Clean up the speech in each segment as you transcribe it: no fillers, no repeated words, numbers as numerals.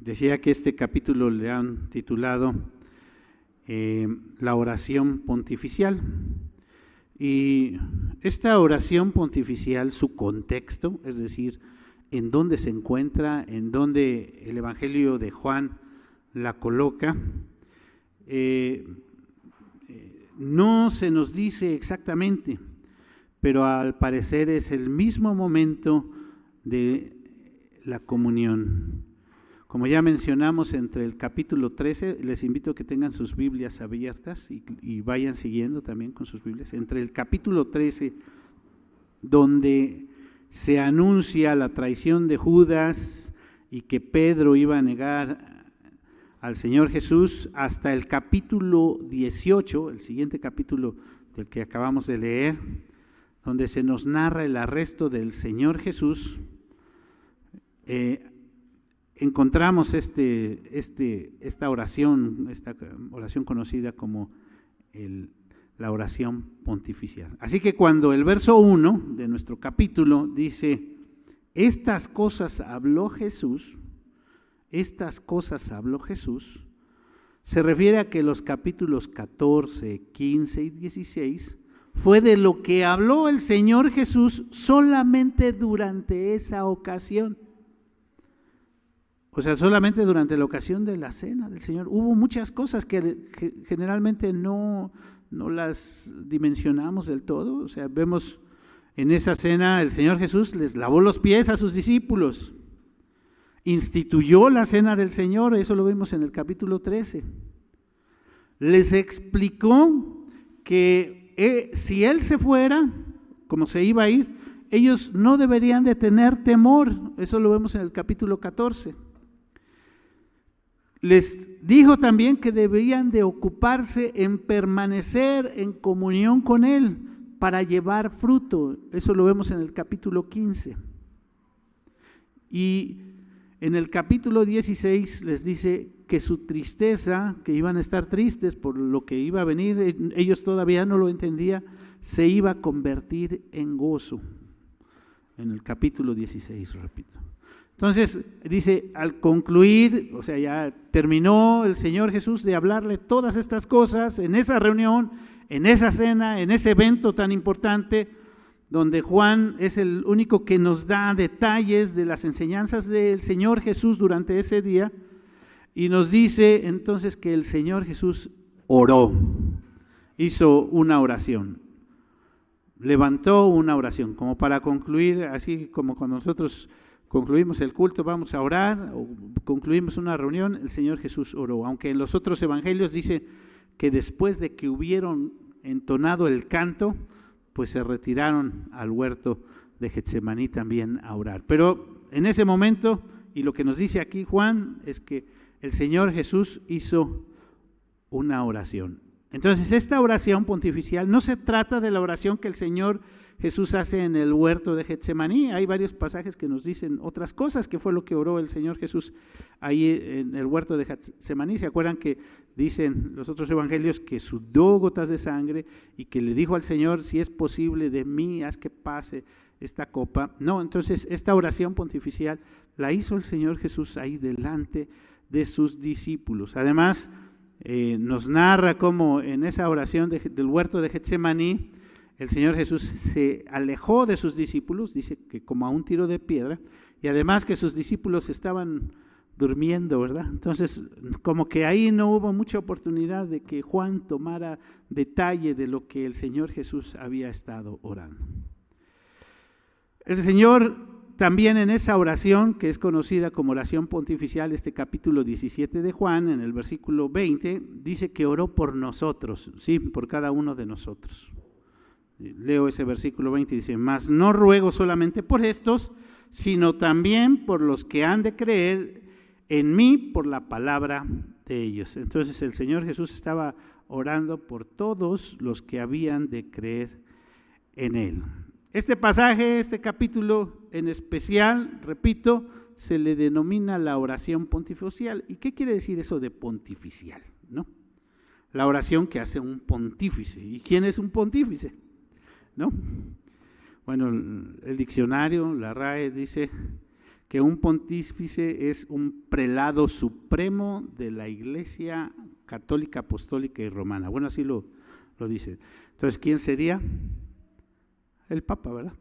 Decía que este capítulo le han titulado la oración pontificial. Y esta oración pontificial, su contexto, es decir, en dónde se encuentra, en dónde el Evangelio de Juan la coloca, no se nos dice exactamente, pero al parecer es el mismo momento de la comunión. Como ya mencionamos, entre el capítulo 13, les invito a que tengan sus Biblias abiertas y vayan siguiendo también con sus Biblias. Entre el capítulo 13, donde se anuncia la traición de Judas y que Pedro iba a negar al Señor Jesús, hasta el capítulo 18, el siguiente capítulo del que acabamos de leer, donde se nos narra el arresto del Señor Jesús, encontramos esta oración conocida como la oración pontificial. Así que cuando el verso 1 de nuestro capítulo dice, estas cosas habló Jesús, se refiere a que los capítulos 14, 15 y 16 fue de lo que habló el Señor Jesús solamente durante esa ocasión. O sea, solamente durante la ocasión de la cena del Señor. Hubo muchas cosas que generalmente no las dimensionamos del todo. O sea, vemos en esa cena el Señor Jesús les lavó los pies a sus discípulos. Instituyó la cena del Señor, eso lo vemos en el capítulo 13. Les explicó que si Él se fuera, como se iba a ir, ellos no deberían de tener temor, eso lo vemos en el capítulo 14. Les dijo también que deberían de ocuparse en permanecer en comunión con Él para llevar fruto, eso lo vemos en el capítulo 15. Y en el capítulo 16 les dice que su tristeza, que iban a estar tristes por lo que iba a venir, ellos todavía no lo entendían, se iba a convertir en gozo. En el capítulo 16, repito. Entonces dice, al concluir, o sea, ya terminó el Señor Jesús de hablarle todas estas cosas en esa reunión, en esa cena, en ese evento tan importante, donde Juan es el único que nos da detalles de las enseñanzas del Señor Jesús durante ese día, y nos dice entonces que el Señor Jesús oró, hizo una oración, levantó una oración, como para concluir, así como cuando nosotros concluimos el culto, vamos a orar, o concluimos una reunión, el Señor Jesús oró, aunque en los otros evangelios dice que después de que hubieron entonado el canto, pues se retiraron al huerto de Getsemaní también a orar. Pero en ese momento, y lo que nos dice aquí Juan, es que el Señor Jesús hizo una oración. Entonces, esta oración pontificial no se trata de la oración que el Señor Jesús hace en el huerto de Getsemaní. Hay varios pasajes que nos dicen otras cosas, que fue lo que oró el Señor Jesús ahí en el huerto de Getsemaní. ¿Se acuerdan que dicen los otros evangelios que sudó gotas de sangre y que le dijo al Señor, si es posible de mí, haz que pase esta copa? No, entonces esta oración pontificial la hizo el Señor Jesús ahí delante de sus discípulos. Además, nos narra cómo en esa oración del huerto de Getsemaní, el Señor Jesús se alejó de sus discípulos, dice que como a un tiro de piedra, y además que sus discípulos estaban durmiendo, ¿verdad? Entonces, como que ahí no hubo mucha oportunidad de que Juan tomara detalle de lo que el Señor Jesús había estado orando. El Señor también en esa oración, que es conocida como oración pontificial, este capítulo 17 de Juan, en el versículo 20, dice que oró por nosotros, sí, por cada uno de nosotros. Leo ese versículo 20 y dice, mas no ruego solamente por estos, sino también por los que han de creer en mí por la palabra de ellos. Entonces el Señor Jesús estaba orando por todos los que habían de creer en Él. Este pasaje, este capítulo en especial, repito, se le denomina la oración pontificial. ¿Y qué quiere decir eso de pontificial? ¿No? La oración que hace un pontífice. ¿Y quién es un pontífice? ¿No? Bueno, el diccionario, la RAE, dice que un pontífice es un prelado supremo de la Iglesia Católica, Apostólica y Romana. Bueno, así lo dice. Entonces, ¿quién sería? El Papa, ¿verdad?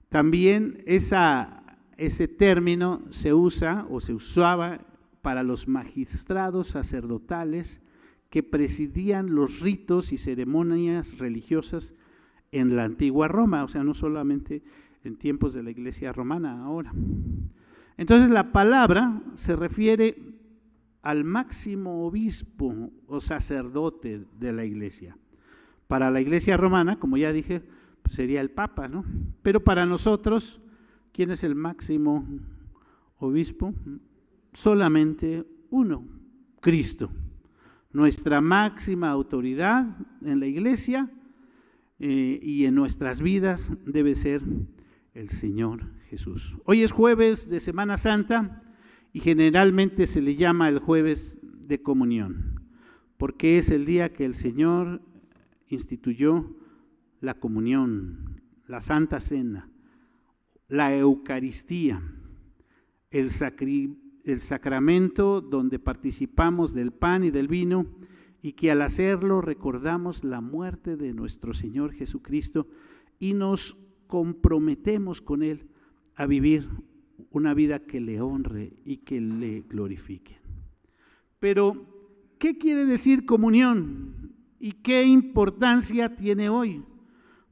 También ese término se usa o se usaba para los magistrados sacerdotales que presidían los ritos y ceremonias religiosas en la antigua Roma, o sea, no solamente en tiempos de la Iglesia romana ahora. Entonces la palabra se refiere al máximo obispo o sacerdote de la Iglesia. Para la Iglesia romana, como ya dije, pues sería el Papa, ¿no? Pero para nosotros, ¿quién es el máximo obispo? Solamente uno, Cristo. Nuestra máxima autoridad en la Iglesia y en nuestras vidas debe ser el Señor Jesús. Hoy es jueves de Semana Santa y generalmente se le llama el jueves de comunión, porque es el día que el Señor instituyó la comunión, la Santa Cena, la Eucaristía, el sacramento donde participamos del pan y del vino y que al hacerlo recordamos la muerte de nuestro Señor Jesucristo y nos comprometemos con Él a vivir una vida que le honre y que le glorifique. Pero, ¿qué quiere decir comunión? ¿Y qué importancia tiene hoy?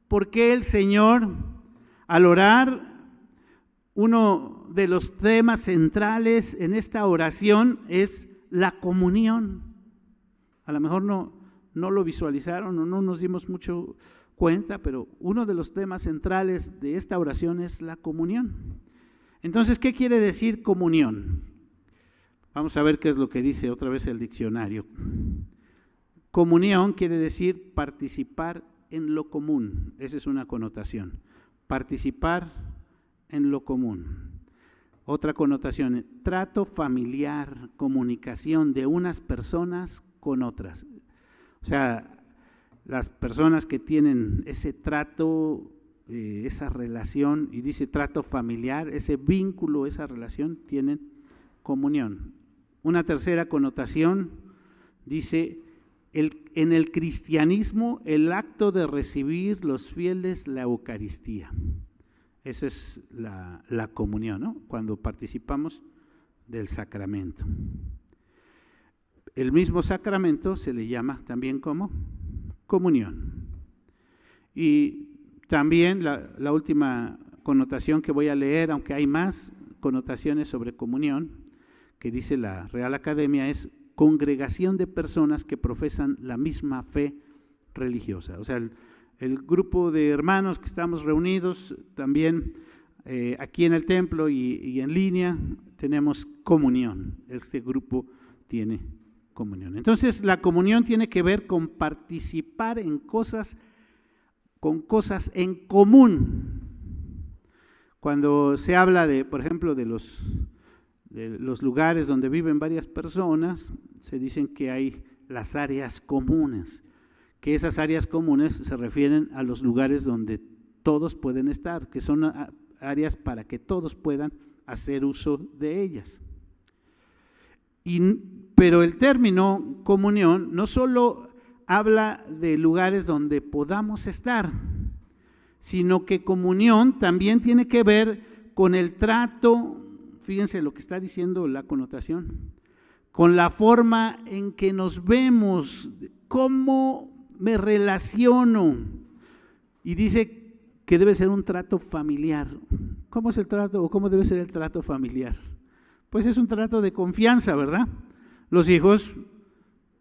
Porque el Señor, al orar, uno de los temas centrales en esta oración es la comunión. A lo mejor no lo visualizaron o no nos dimos mucho cuenta, pero uno de los temas centrales de esta oración es la comunión. Entonces, ¿qué quiere decir comunión? Vamos a ver qué es lo que dice otra vez el diccionario. Comunión quiere decir participar en lo común. Esa es una connotación. Participar en lo común. Otra connotación, trato familiar, comunicación de unas personas con otras. O sea, las personas que tienen ese trato, esa relación, y dice trato familiar, ese vínculo, esa relación, tienen comunión. Una tercera connotación dice, en el cristianismo, el acto de recibir los fieles la Eucaristía. Esa es la comunión, ¿no? Cuando participamos del sacramento. El mismo sacramento se le llama también como comunión. Y también la última connotación que voy a leer, aunque hay más connotaciones sobre comunión, que dice la Real Academia, es congregación de personas que profesan la misma fe religiosa. O sea, el grupo de hermanos que estamos reunidos también aquí en el templo y en línea tenemos comunión. Este grupo tiene comunión. Entonces, la comunión tiene que ver con participar en cosas, con cosas en común. Cuando se habla de, por ejemplo, de los lugares donde viven varias personas, se dicen que hay las áreas comunes, que esas áreas comunes se refieren a los lugares donde todos pueden estar, que son áreas para que todos puedan hacer uso de ellas. Pero el término comunión no solo habla de lugares donde podamos estar, sino que comunión también tiene que ver con el trato, fíjense lo que está diciendo la connotación, con la forma en que nos vemos, cómo me relaciono. Y dice que debe ser un trato familiar. ¿Cómo es el trato o cómo debe ser el trato familiar? Pues es un trato de confianza, ¿verdad? Los hijos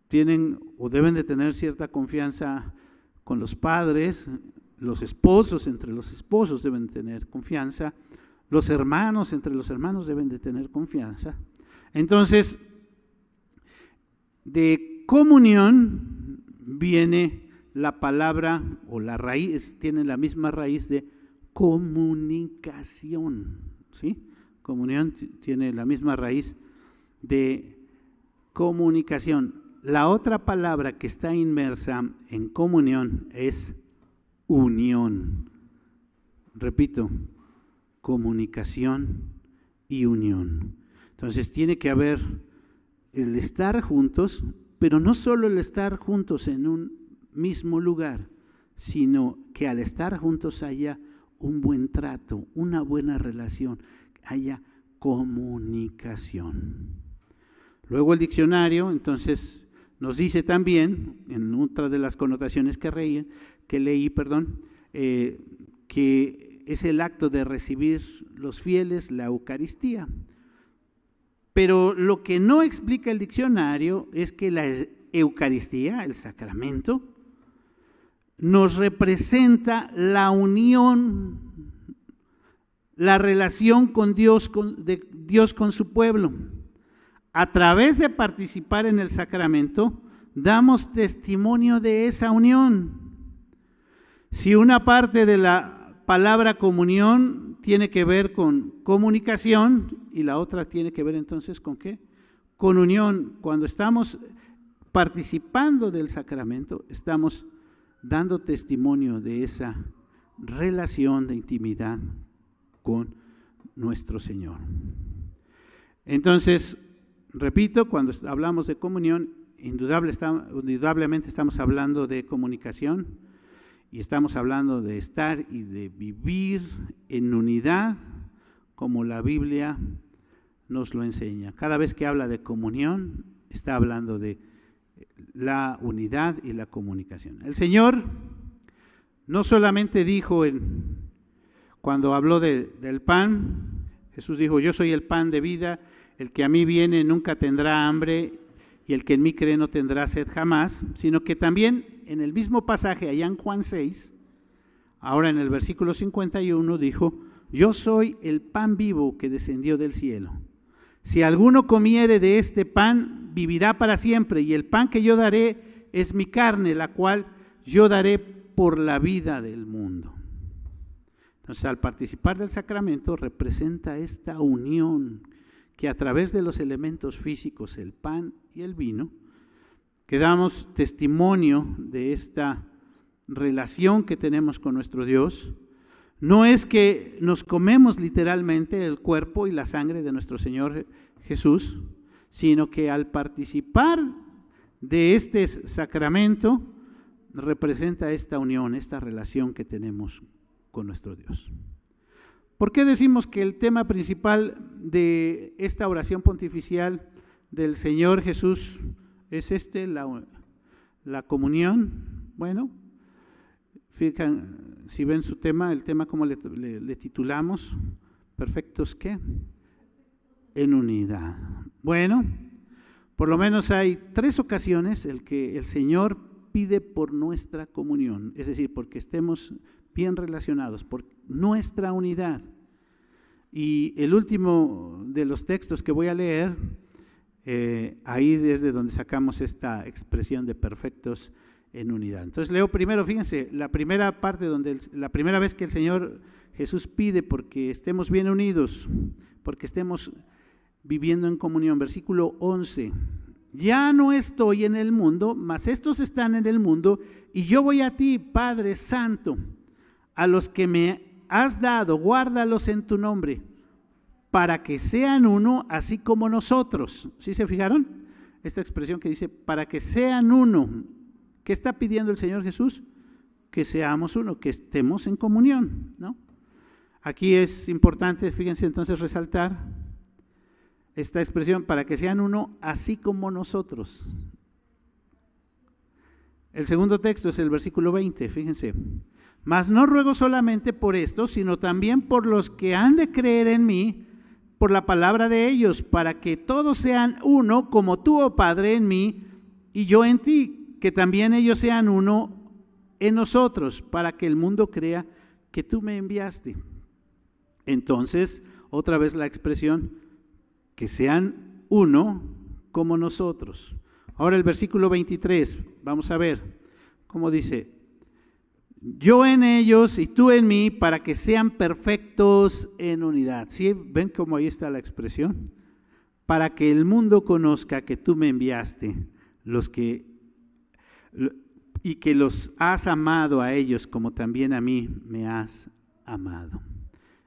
tienen o deben de tener cierta confianza con los padres, los esposos, entre los esposos deben tener confianza, los hermanos, entre los hermanos deben de tener confianza. Entonces, de comunión viene la palabra o la raíz, tiene la misma raíz de comunicación, ¿sí? Comunión tiene la misma raíz de comunicación. La otra palabra que está inmersa en comunión es unión. Repito, comunicación y unión. Entonces tiene que haber el estar juntos, pero no solo el estar juntos en un mismo lugar, sino que al estar juntos haya un buen trato, una buena relación, haya comunicación. Luego el diccionario, entonces, nos dice también, en otra de las connotaciones que leí, que es el acto de recibir los fieles la Eucaristía. Pero lo que no explica el diccionario es que la Eucaristía, el sacramento, nos representa la unión, la relación con Dios, de Dios con su pueblo. A través de participar en el sacramento, damos testimonio de esa unión. Si una parte de la palabra comunión tiene que ver con comunicación y la otra tiene que ver entonces ¿con qué? Con unión. Cuando estamos participando del sacramento, estamos dando testimonio de esa relación de intimidad con nuestro Señor. Entonces, repito, cuando hablamos de comunión, indudablemente estamos hablando de comunicación y estamos hablando de estar y de vivir en unidad como la Biblia nos lo enseña. Cada vez que habla de comunión, está hablando de la unidad y la comunicación. El Señor no solamente dijo cuando habló del pan, Jesús dijo: yo soy el pan de vida, el que a mí viene nunca tendrá hambre y el que en mí cree no tendrá sed jamás, sino que también en el mismo pasaje allá en Juan 6, ahora en el versículo 51 dijo: yo soy el pan vivo que descendió del cielo. Si alguno comiere de este pan, vivirá para siempre, y el pan que yo daré es mi carne, la cual yo daré por la vida del mundo. Entonces, al participar del sacramento representa esta unión que a través de los elementos físicos, el pan y el vino, que damos testimonio de esta relación que tenemos con nuestro Dios. No es que nos comemos literalmente el cuerpo y la sangre de nuestro Señor Jesús, sino que al participar de este sacramento representa esta unión, esta relación que tenemos con nuestro Dios. ¿Por qué decimos que el tema principal de esta oración pontificial del Señor Jesús es la comunión? Bueno, fíjense, si ven su tema, el tema como le titulamos, ¿perfectos qué? En unidad. Bueno, por lo menos hay 3 ocasiones en que el Señor pide por nuestra comunión, es decir, porque estemos bien relacionados, por nuestra unidad. Y el último de los textos que voy a leer, ahí desde donde sacamos esta expresión de perfectos en unidad. Entonces leo primero, fíjense, la primera parte la primera vez que el Señor Jesús pide porque estemos bien unidos, porque estemos viviendo en comunión. Versículo 11: ya no estoy en el mundo, mas estos están en el mundo, y yo voy a ti, Padre Santo. A los que me has dado, guárdalos en tu nombre, para que sean uno, así como nosotros. ¿Sí se fijaron? Esta expresión que dice, para que sean uno. ¿Qué está pidiendo el Señor Jesús? Que seamos uno, que estemos en comunión, ¿no? Aquí es importante, fíjense entonces, resaltar esta expresión, para que sean uno, así como nosotros. El segundo texto es el versículo 20, fíjense. Mas no ruego solamente por esto, sino también por los que han de creer en mí, por la palabra de ellos, para que todos sean uno, como tú, oh Padre, en mí y yo en ti, que también ellos sean uno en nosotros, para que el mundo crea que tú me enviaste. Entonces, otra vez la expresión, que sean uno como nosotros. Ahora el versículo 23, vamos a ver cómo dice: yo en ellos y tú en mí, para que sean perfectos en unidad. ¿Sí? ¿Ven cómo ahí está la expresión? Para que el mundo conozca que tú me enviaste, y que los has amado a ellos como también a mí me has amado.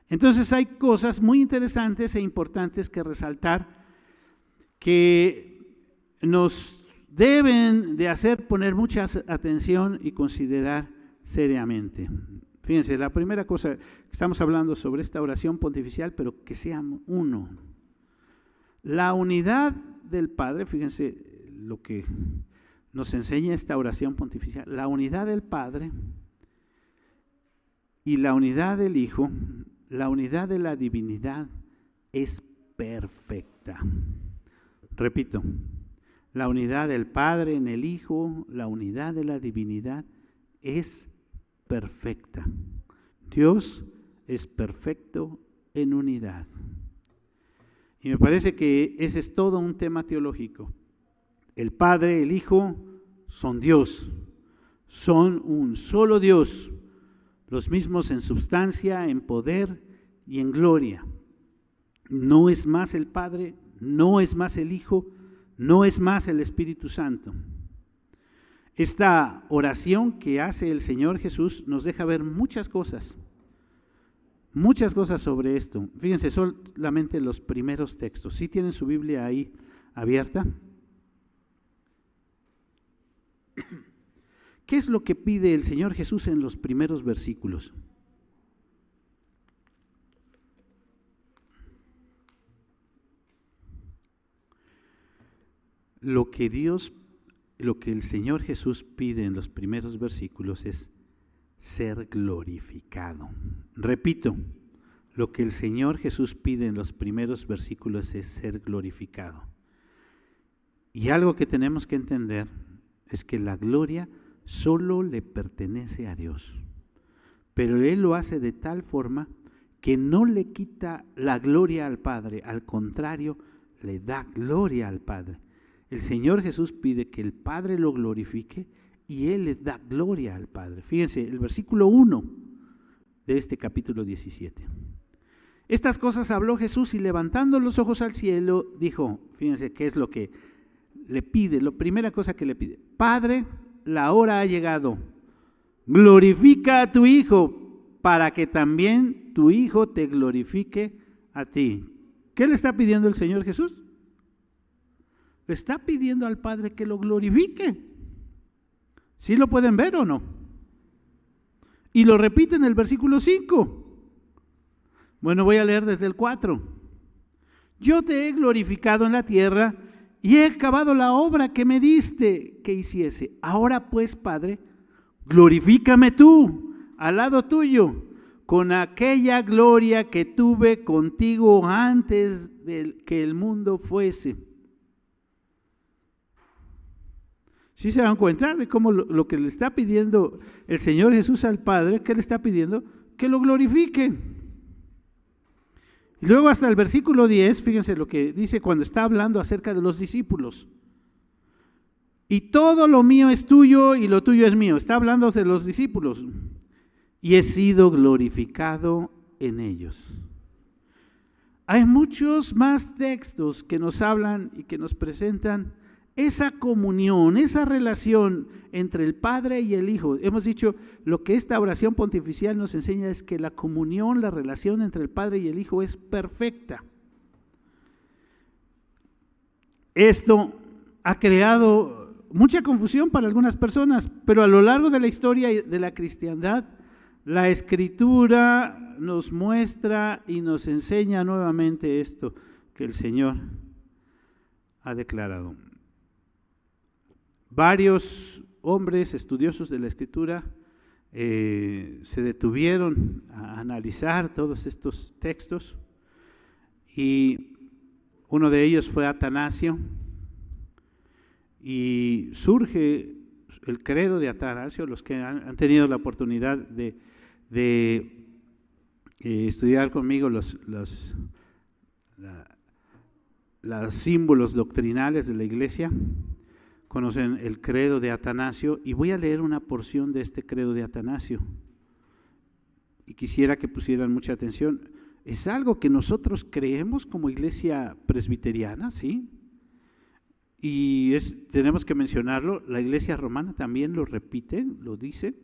Entonces hay cosas muy interesantes e importantes que resaltar que nos deben de hacer poner mucha atención y considerar seriamente. Fíjense, la primera cosa, estamos hablando sobre esta oración pontificial, pero que sea uno. La unidad del Padre, fíjense lo que nos enseña esta oración pontificial, la unidad del Padre y la unidad del Hijo, la unidad de la divinidad es perfecta. Repito, la unidad del Padre en el Hijo, la unidad de la divinidad es perfecta. Dios es perfecto en unidad. Y me parece que ese es todo un tema teológico. El Padre, el Hijo son Dios, son un solo Dios, los mismos en substancia, en poder y en gloria. No es más el Padre, no es más el Hijo, no es más el Espíritu Santo. Esta oración que hace el Señor Jesús nos deja ver muchas cosas sobre esto. Fíjense, solamente los primeros textos. ¿Sí tienen su Biblia ahí abierta? ¿Qué es lo que pide el Señor Jesús en los primeros versículos? Lo que el Señor Jesús pide en los primeros versículos es ser glorificado. Repito, lo que el Señor Jesús pide en los primeros versículos es ser glorificado. Y algo que tenemos que entender es que la gloria solo le pertenece a Dios, pero Él lo hace de tal forma que no le quita la gloria al Padre, al contrario, le da gloria al Padre. El Señor Jesús pide que el Padre lo glorifique y Él le da gloria al Padre. Fíjense, el versículo 1 de este capítulo 17. Estas cosas habló Jesús y levantando los ojos al cielo, dijo, fíjense qué es lo que le pide, la primera cosa que le pide. Padre, la hora ha llegado, glorifica a tu Hijo para que también tu Hijo te glorifique a ti. ¿Qué le está pidiendo el Señor Jesús? Le está pidiendo al Padre que lo glorifique. ¿Sí lo pueden ver o no? Y lo repite en el versículo 5. Bueno, voy a leer desde el 4. Yo te he glorificado en la tierra y he acabado la obra que me diste que hiciese. Ahora pues, Padre, glorifícame tú al lado tuyo con aquella gloria que tuve contigo antes de que el mundo fuese. ¿Sí se dan cuenta de cómo lo que le está pidiendo el Señor Jesús al Padre? ¿Qué le está pidiendo? Que lo glorifique. Y luego hasta el versículo 10, fíjense lo que dice cuando está hablando acerca de los discípulos. Y todo lo mío es tuyo y lo tuyo es mío. Está hablando de los discípulos. Y he sido glorificado en ellos. Hay muchos más textos que nos hablan y que nos presentan esa comunión, esa relación entre el Padre y el Hijo. Hemos dicho, lo que esta oración pontificial nos enseña es que la comunión, la relación entre el Padre y el Hijo es perfecta. Esto ha creado mucha confusión para algunas personas, pero a lo largo de la historia de la cristiandad, la Escritura nos muestra y nos enseña nuevamente esto que el Señor ha declarado. Varios hombres estudiosos de la Escritura se detuvieron a analizar todos estos textos y uno de ellos fue Atanasio y surge el credo de Atanasio. Los que han tenido la oportunidad de estudiar conmigo los símbolos doctrinales de la Iglesia, conocen el credo de Atanasio, y voy a leer una porción de este credo de Atanasio y quisiera que pusieran mucha atención. Es algo que nosotros creemos como iglesia presbiteriana, ¿sí? Y tenemos que mencionarlo, la Iglesia romana también lo repite, lo dice,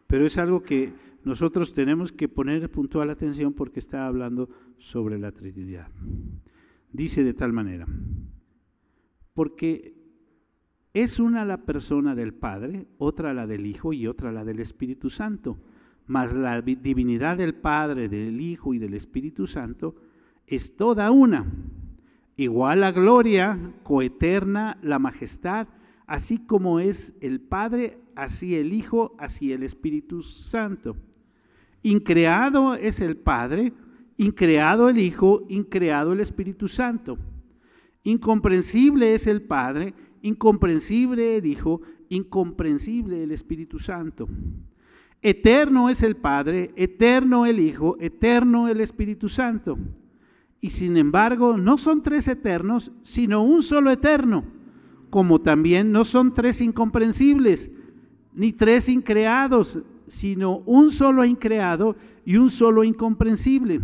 Pero es algo que nosotros tenemos que poner puntual atención porque está hablando sobre la Trinidad. Dice de tal manera, porque es una la persona del Padre, otra la del Hijo y otra la del Espíritu Santo. Mas la divinidad del Padre, del Hijo y del Espíritu Santo es toda una. Igual la gloria, coeterna, la majestad, así como es el Padre, así el Hijo, así el Espíritu Santo. Increado es el Padre, increado el Hijo, increado el Espíritu Santo. Incomprensible es el Padre, incomprensible el Hijo, incomprensible el Espíritu Santo. Eterno es el Padre, eterno el Hijo, eterno el Espíritu Santo. Y sin embargo, no son tres eternos, sino un solo eterno, como también no son tres incomprensibles, ni tres increados, sino un solo increado y un solo incomprensible.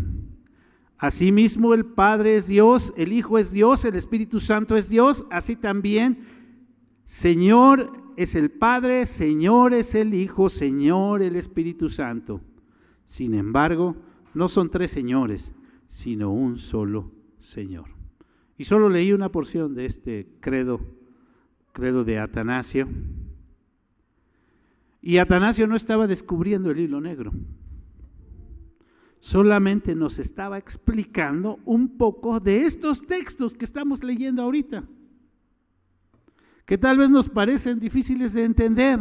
Asimismo, el Padre es Dios, el Hijo es Dios, el Espíritu Santo es Dios, así también Señor es el Padre, Señor es el Hijo, Señor el Espíritu Santo. Sin embargo, no son tres señores, sino un solo Señor. Y solo leí una porción de este credo de Atanasio. Y Atanasio no estaba descubriendo el hilo negro. Solamente nos estaba explicando un poco de estos textos que estamos leyendo ahorita, que tal vez nos parecen difíciles de entender,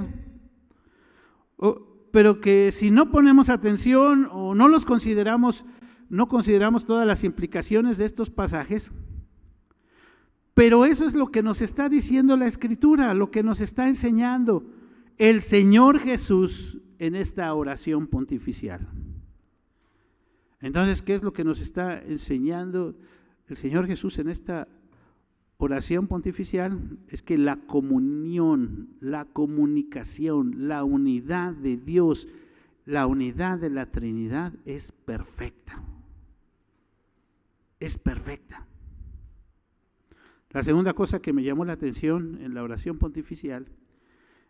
pero que si no ponemos atención o no los consideramos, no consideramos todas las implicaciones de estos pasajes, pero eso es lo que nos está diciendo la Escritura, lo que nos está enseñando el Señor Jesús en esta oración pontificial. Entonces, ¿qué es lo que nos está enseñando el Señor Jesús en esta oración pontificial? Es que la comunión, la comunicación, la unidad de Dios, la unidad de la Trinidad es perfecta. Es perfecta. La segunda cosa que me llamó la atención en la oración pontificial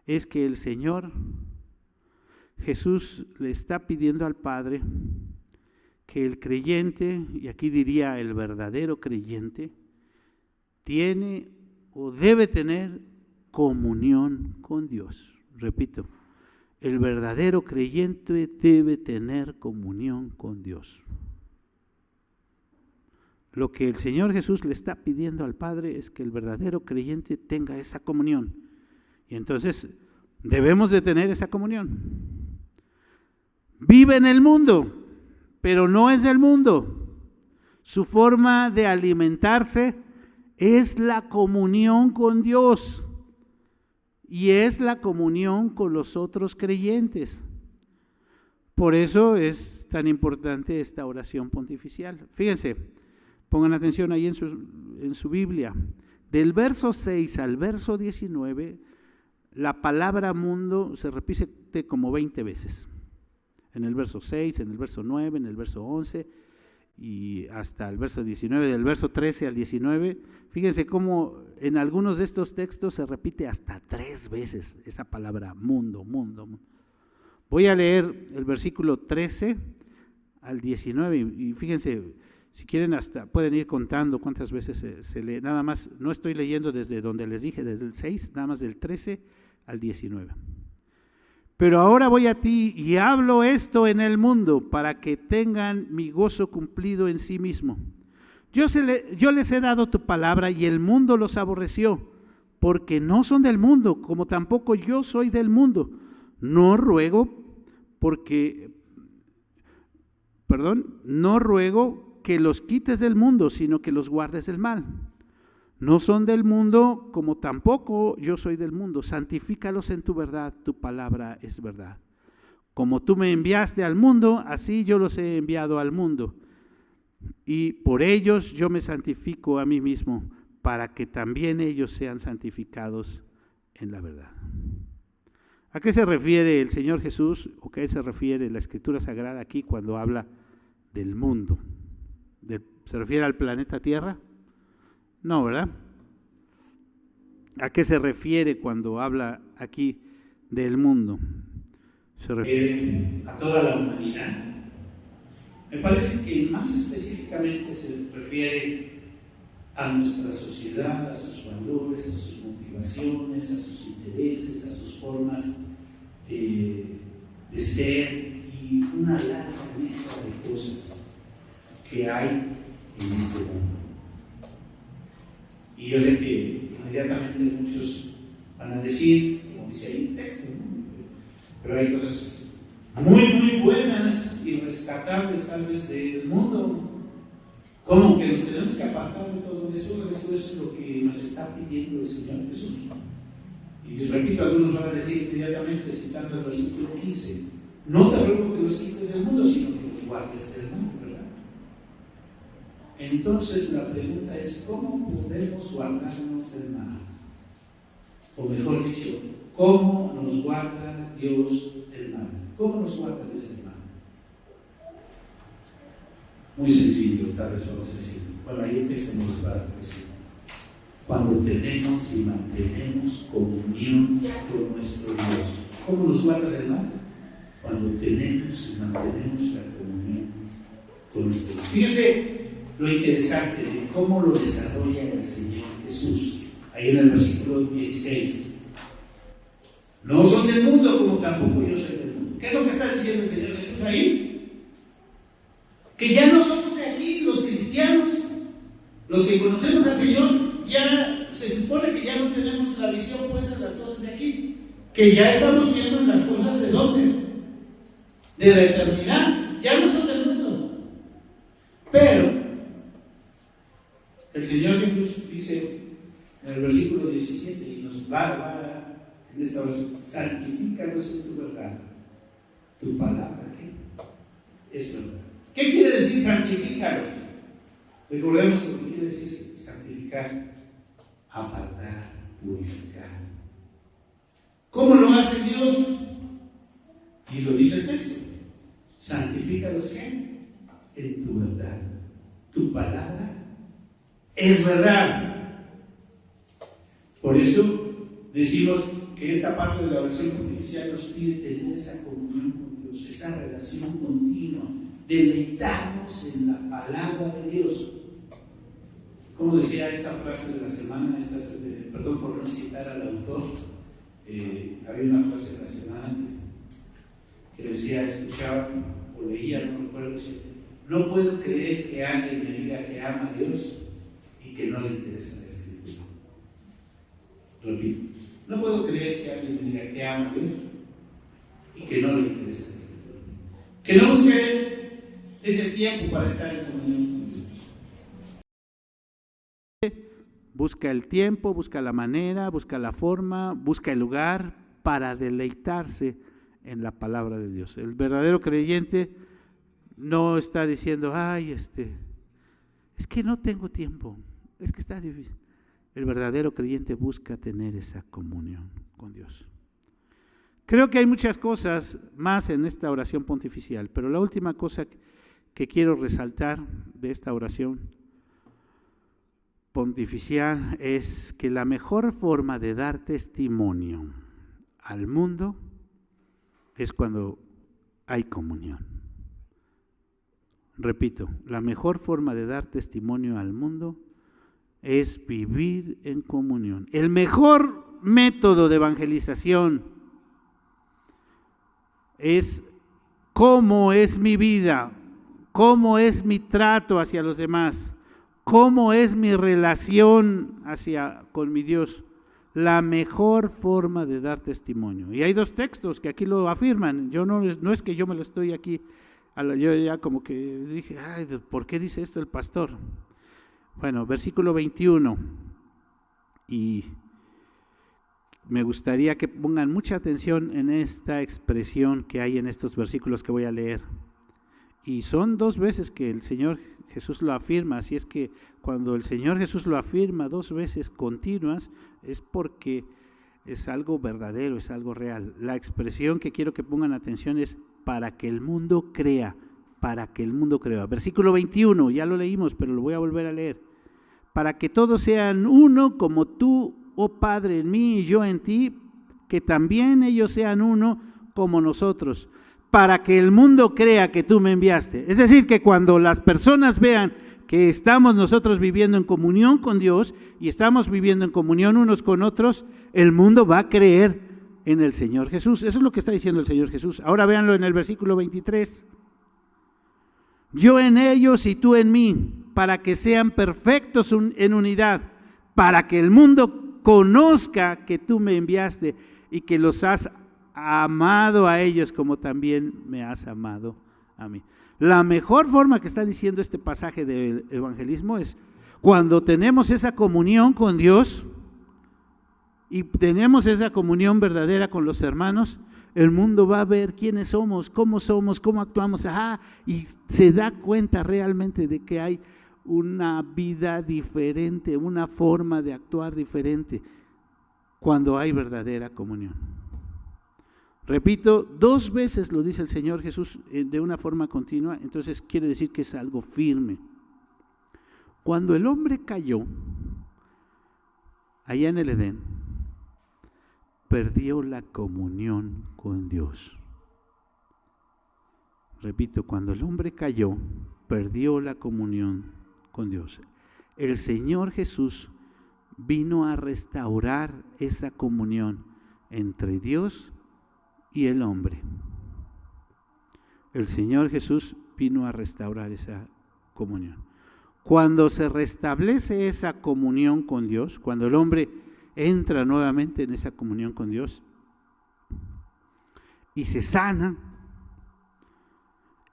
es que el Señor Jesús le está pidiendo al Padre que el creyente, y aquí diría el verdadero creyente, tiene o debe tener comunión con Dios. Repito, el verdadero creyente debe tener comunión con Dios. Lo que el Señor Jesús le está pidiendo al Padre es que el verdadero creyente tenga esa comunión. Y entonces debemos de tener esa comunión. Vive en el mundo, pero no es del mundo. Su forma de alimentarse es la comunión con Dios y es la comunión con los otros creyentes. Por eso es tan importante esta oración pontificial. Fíjense, pongan atención ahí en su Biblia. Del verso 6 al verso 19, la palabra mundo se repite como 20 veces. En el verso 6, en el verso 9, en el verso 11 y hasta el verso 19, del verso 13 al 19. Fíjense cómo en algunos de estos textos se repite hasta 3 veces esa palabra mundo, mundo. Voy a leer el versículo 13 al 19 y fíjense, si quieren hasta pueden ir contando cuántas veces se lee. Nada más, no estoy leyendo desde donde les dije, desde el 6, nada más del 13 al 19. Pero ahora voy a ti y hablo esto en el mundo para que tengan mi gozo cumplido en sí mismo. Yo les he dado tu palabra y el mundo los aborreció, porque no son del mundo, como tampoco yo soy del mundo. No ruego que los quites del mundo, sino que los guardes del mal. No son del mundo, como tampoco yo soy del mundo. Santifícalos en tu verdad, tu palabra es verdad. Como tú me enviaste al mundo, así yo los he enviado al mundo. Y por ellos yo me santifico a mí mismo, para que también ellos sean santificados en la verdad. ¿A qué se refiere el Señor Jesús o qué se refiere la Escritura Sagrada aquí cuando habla del mundo? ¿Se refiere al planeta Tierra? No, ¿verdad? ¿A qué se refiere cuando habla aquí del mundo? se refiere a toda la humanidad. Me parece que más específicamente se refiere a nuestra sociedad, a sus valores, a sus motivaciones, a sus intereses, a sus formas de ser y una larga lista de cosas que hay en este mundo. Y yo sé que inmediatamente muchos van a decir, como dice ahí el texto, ¿no? Pero hay cosas muy buenas y rescatables tal vez del mundo. ¿Cómo que nos tenemos que apartar de todo eso? Eso es lo que nos está pidiendo el Señor Jesús. Y repito, algunos van a decir inmediatamente, citando el versículo 15, no te ruego que los quites del mundo, sino que los guardes del mundo, ¿verdad? Entonces la pregunta es, ¿cómo podemos guardarnos del mal? O mejor dicho, ¿cómo nos guarda Dios del mal? ¿Cómo nos guarda Dios del mal? Muy sencillo, tal vez vamos a decir. Bueno, ahí el texto nos va a decir. Cuando tenemos y mantenemos comunión con nuestro Dios. ¿Cómo nos guarda del mal? Cuando tenemos y mantenemos la comunión con nuestro Dios. Fíjense lo interesante de cómo lo desarrolla el Señor Jesús. Ahí en el versículo 16. No son del mundo como tampoco yo soy del mundo. ¿Qué es lo que está diciendo el Señor Jesús ahí? Que ya no somos de aquí, los cristianos, los que conocemos al Señor, ya se supone que ya no tenemos la visión puesta en las cosas de aquí, que ya estamos viendo en las cosas de ¿dónde? De la eternidad, ya no son del mundo. Pero el Señor Jesús dice en el versículo 17, y nos va en esta oración, santifícalos en tu verdad, tu palabra, ¿qué? Es verdad. ¿Qué quiere decir santificar? Recordemos lo que quiere decir santificar: apartar, purificar. ¿Cómo lo hace Dios? Y lo dice el texto: santifícalos ¿qué? En tu verdad. Tu palabra es verdad. Por eso decimos que esta parte de la oración pontifical nos pide tener esa comunión con Dios, esa relación continua, deleitarnos en la palabra de Dios. Como decía esa frase de la semana, perdón por no citar al autor, había una frase de la semana que decía, escuchaba o leía, no recuerdo, decía, no puedo creer que alguien me diga que ama a Dios y que no le interesa la Escritura. Repito, no puedo creer que alguien me diga que ama a Dios y que no le interesa la Escritura. Que no busque ese tiempo para estar en comunión con Dios. Busca el tiempo, busca la manera, busca la forma, busca el lugar para deleitarse en la palabra de Dios. El verdadero creyente no está diciendo, ay, es que no tengo tiempo, es que está difícil. El verdadero creyente busca tener esa comunión con Dios. Creo que hay muchas cosas más en esta oración pontificial, pero la última cosa que quiero resaltar de esta oración pontificial es que la mejor forma de dar testimonio al mundo es cuando hay comunión. Repito, la mejor forma de dar testimonio al mundo es vivir en comunión. El mejor método de evangelización es cómo es mi vida, cómo es mi trato hacia los demás, cómo es mi relación con mi Dios. La mejor forma de dar testimonio. Y hay dos textos que aquí lo afirman. Yo no es que yo me lo estoy aquí, yo ya como que dije, ay, ¿por qué dice esto el pastor? Bueno, versículo 21, y me gustaría que pongan mucha atención en esta expresión que hay en estos versículos que voy a leer. Y son dos veces que el Señor Jesús lo afirma, así es que cuando el Señor Jesús lo afirma dos veces continuas, es porque es algo verdadero, es algo real. La expresión que quiero que pongan atención es para que el mundo crea, para que el mundo crea. Versículo 21, ya lo leímos, pero lo voy a volver a leer. Para que todos sean uno, como tú, oh Padre, en mí y yo en ti, que también ellos sean uno, como nosotros, para que el mundo crea que tú me enviaste. Es decir, que cuando las personas vean que estamos nosotros viviendo en comunión con Dios y estamos viviendo en comunión unos con otros, el mundo va a creer en el Señor Jesús. Eso es lo que está diciendo el Señor Jesús. Ahora véanlo en el versículo 23. Yo en ellos y tú en mí, para que sean perfectos en unidad, para que el mundo conozca que tú me enviaste y que los has amado a ellos como también me has amado a mí. La mejor forma que está diciendo este pasaje del evangelismo es cuando tenemos esa comunión con Dios y tenemos esa comunión verdadera con los hermanos, el mundo va a ver quiénes somos, cómo actuamos, y se da cuenta realmente de que hay una vida diferente, una forma de actuar diferente cuando hay verdadera comunión. Repito, 2 veces lo dice el Señor Jesús de una forma continua, entonces quiere decir que es algo firme. Cuando el hombre cayó, allá en el Edén, perdió la comunión con Dios. Repito, cuando el hombre cayó, perdió la comunión con Dios. El Señor Jesús vino a restaurar esa comunión entre Dios y el hombre. El Señor Jesús vino a restaurar esa comunión. Cuando se restablece esa comunión con Dios, cuando el hombre entra nuevamente en esa comunión con Dios y se sana,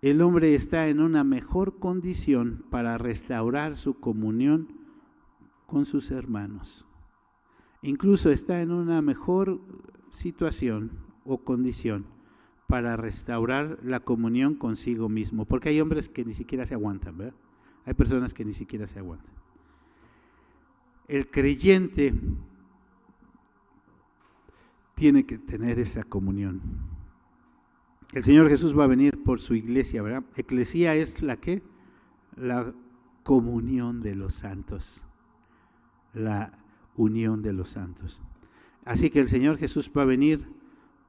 el hombre está en una mejor condición para restaurar su comunión con sus hermanos. Incluso está en una mejor situación o condición para restaurar la comunión consigo mismo, porque hay hombres que ni siquiera se aguantan, ¿verdad? Hay personas que ni siquiera se aguantan. El creyente tiene que tener esa comunión. El Señor Jesús va a venir por su iglesia, ¿verdad? Eclesía es la ¿qué? La comunión de los santos, la unión de los santos. Así que el Señor Jesús va a venir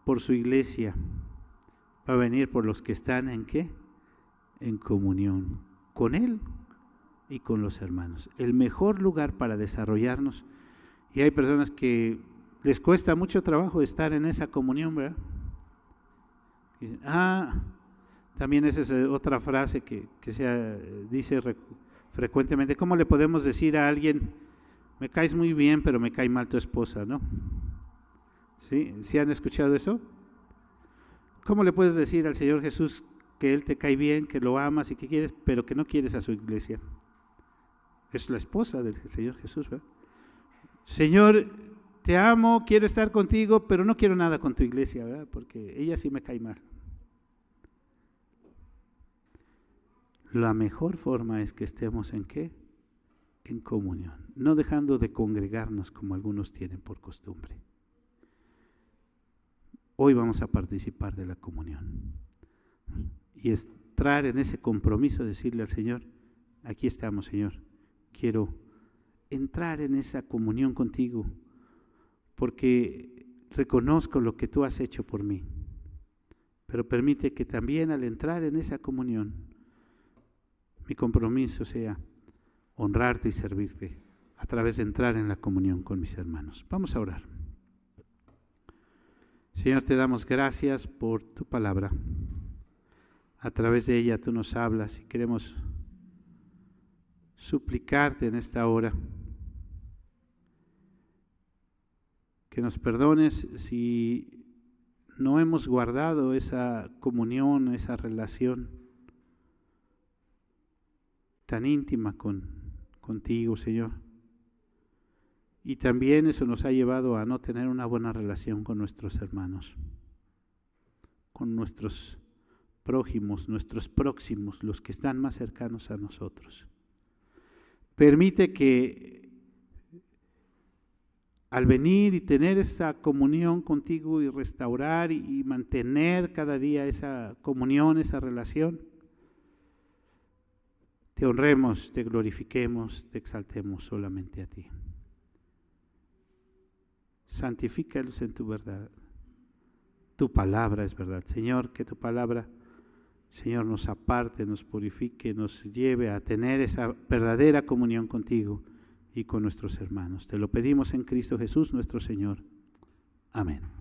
por su iglesia, va a venir por los que están ¿en qué? En comunión con Él y con los hermanos. El mejor lugar para desarrollarnos, y hay personas que les cuesta mucho trabajo estar en esa comunión, ¿verdad? También esa es otra frase que se dice frecuentemente. ¿Cómo le podemos decir a alguien, me caes muy bien, pero me cae mal tu esposa, ¿no? ¿Sí? ¿Sí han escuchado eso? ¿Cómo le puedes decir al Señor Jesús que Él te cae bien, que lo amas y que quieres, pero que no quieres a su iglesia? Es la esposa del Señor Jesús, ¿verdad? Señor, te amo, quiero estar contigo, pero no quiero nada con tu iglesia, ¿verdad? Porque ella sí me cae mal. La mejor forma es que estemos ¿en qué? En comunión, no dejando de congregarnos como algunos tienen por costumbre. Hoy vamos a participar de la comunión y entrar en ese compromiso, decirle al Señor, aquí estamos, Señor, quiero entrar en esa comunión contigo porque reconozco lo que tú has hecho por mí, pero permite que también al entrar en esa comunión mi compromiso sea honrarte y servirte a través de entrar en la comunión con mis hermanos. Vamos a orar. Señor, te damos gracias por tu palabra. A través de ella tú nos hablas y queremos suplicarte en esta hora que nos perdones si no hemos guardado esa comunión, esa relación tan íntima contigo, Señor. Y también eso nos ha llevado a no tener una buena relación con nuestros hermanos, con nuestros prójimos, nuestros próximos, los que están más cercanos a nosotros. Permite que al venir y tener esa comunión contigo y restaurar y mantener cada día esa comunión, esa relación, te honremos, te glorifiquemos, te exaltemos solamente a ti. Santifícalos en tu verdad. tu palabra es verdad. Señor, que tu palabra, Señor, nos aparte, nos purifique, nos lleve a tener esa verdadera comunión contigo y con nuestros hermanos. Te lo pedimos en Cristo Jesús, nuestro Señor. Amén.